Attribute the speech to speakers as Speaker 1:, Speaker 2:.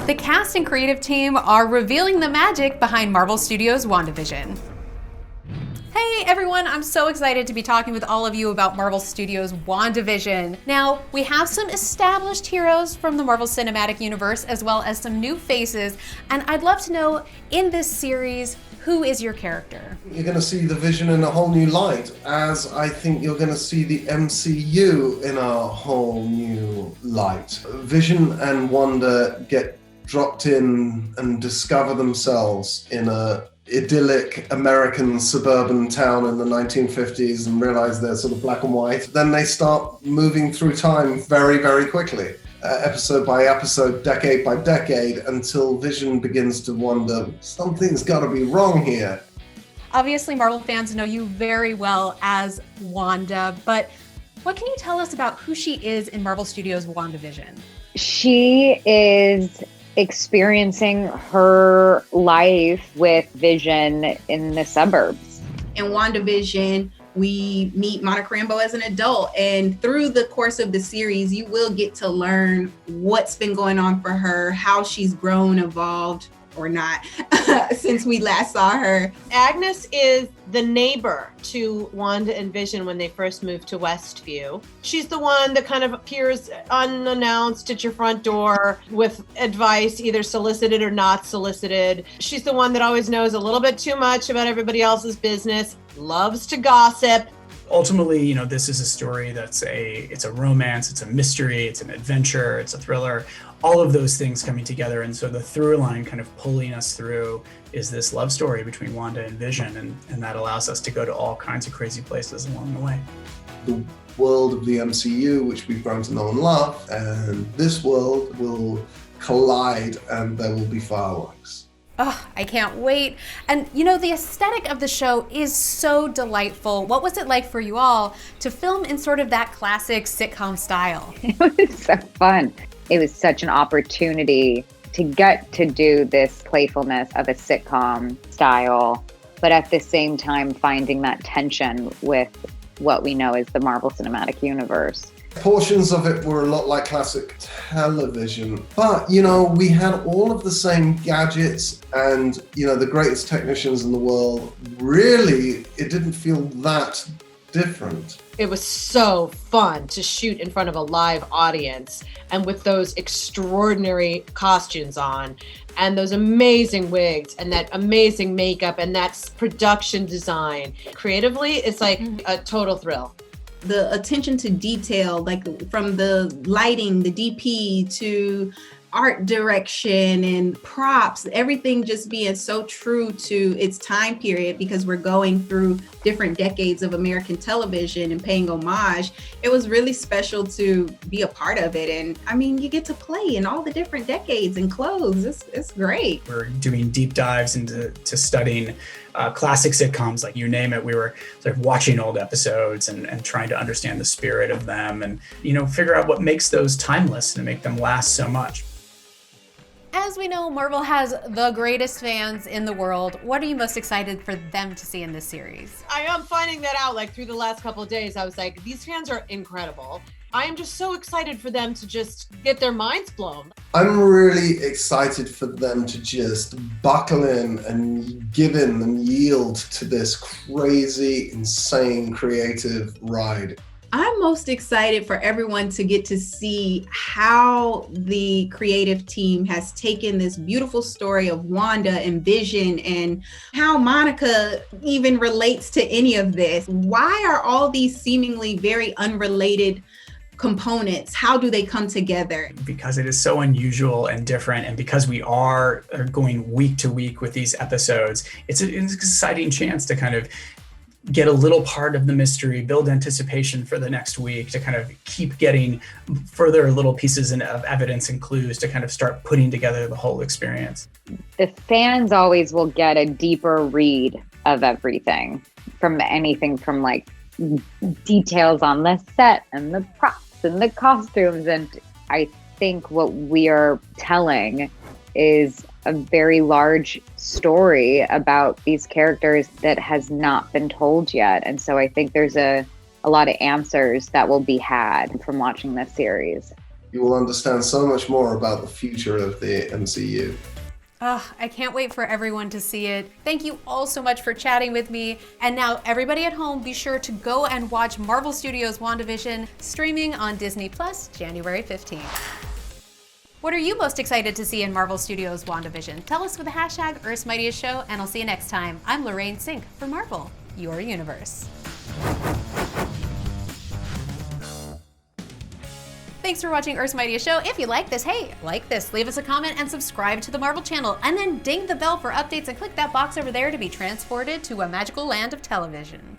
Speaker 1: The cast and creative team are revealing the magic behind Marvel Studios' WandaVision. Hey everyone, I'm so excited to be talking with all of you about Marvel Studios' WandaVision. Now, we have some established heroes from the Marvel Cinematic Universe as well as some new faces, and I'd love to know, in this series, who is your character?
Speaker 2: You're going to see the Vision in a whole new light, as I think you're going to see the MCU in a whole new light. Vision and Wanda get dropped in and discover themselves in a idyllic American suburban town in the 1950s and realize they're sort of black and white. Then they start moving through time very, very quickly. Episode by episode, decade by decade, until Vision begins to wonder, something's got to be wrong here.
Speaker 1: Obviously, Marvel fans know you very well as Wanda, but what can you tell us about who she is in Marvel Studios' WandaVision?
Speaker 3: She is experiencing her life with Vision in the suburbs.
Speaker 4: In WandaVision, we meet Monica Rambeau as an adult, and through the course of the series, you will get to learn what's been going on for her, how she's grown, evolved, or not, since we last saw her.
Speaker 5: Agnes is the neighbor to Wanda and Vision when they first moved to Westview. She's the one that kind of appears unannounced at your front door with advice, either solicited or not solicited. She's the one that always knows a little bit too much about everybody else's business, loves to gossip.
Speaker 6: Ultimately, this is a story it's a romance, it's a mystery, it's an adventure, it's a thriller, all of those things coming together. And so the through line kind of pulling us through is this love story between Wanda and Vision. And that allows us to go to all kinds of crazy places along the way.
Speaker 2: The world of the MCU, which we've grown to know and love, and this world will collide and there will be fireworks.
Speaker 1: Oh, I can't wait. And the aesthetic of the show is so delightful. What was it like for you all to film in sort of that classic sitcom style?
Speaker 3: It was so fun. It was such an opportunity to get to do this playfulness of a sitcom style, but at the same time finding that tension with what we know as the Marvel Cinematic Universe.
Speaker 2: Portions of it were a lot like classic television, but we had all of the same gadgets and the greatest technicians in the world. Really, it didn't feel that different.
Speaker 5: It was so fun to shoot in front of a live audience and with those extraordinary costumes on and those amazing wigs and that amazing makeup and that production design. Creatively, it's like a total thrill.
Speaker 4: The attention to detail, like from the lighting, the DP to art direction and props, everything just being so true to its time period, because we're going through different decades of American television and paying homage. It was really special to be a part of it. And I mean, you get to play in all the different decades and clothes. It's great.
Speaker 6: We're doing deep dives into studying classic sitcoms, like you name it. We were sort of watching old episodes and trying to understand the spirit of them and, figure out what makes those timeless and make them last so much.
Speaker 1: As we know, Marvel has the greatest fans in the world. What are you most excited for them to see in this series?
Speaker 5: I am finding that out through the last couple of days. I was like, these fans are incredible. I am just so excited for them to just get their minds blown.
Speaker 2: I'm really excited for them to just buckle in and give in and yield to this crazy, insane, creative ride.
Speaker 4: I'm most excited for everyone to get to see how the creative team has taken this beautiful story of Wanda and Vision and how Monica even relates to any of this. Why are all these seemingly very unrelated components? How do they come together?
Speaker 6: Because it is so unusual and different, and because we are going week to week with these episodes, it's an exciting chance to kind of get a little part of the mystery, build anticipation for the next week, to kind of keep getting further little pieces of evidence and clues to kind of start putting together the whole experience.
Speaker 3: The fans always will get a deeper read of everything, from anything from like details on the set and the props and the costumes. And I think what we are telling is a very large story about these characters that has not been told yet. And so I think there's a lot of answers that will be had from watching this series.
Speaker 2: you will understand so much more about the future of the MCU.
Speaker 1: I can't wait for everyone to see it. Thank you all so much for chatting with me. And now everybody at home, be sure to go and watch Marvel Studios' WandaVision streaming on Disney Plus January 15th. What are you most excited to see in Marvel Studios' WandaVision? Tell us with the hashtag Earth's Mightiest Show, and I'll see you next time. I'm Lorraine Sink for Marvel, your universe. Thanks for watching Earth's Mightiest Show. If you like this, hey, like this, leave us a comment and subscribe to the Marvel channel, and then ding the bell for updates and click that box over there to be transported to a magical land of television.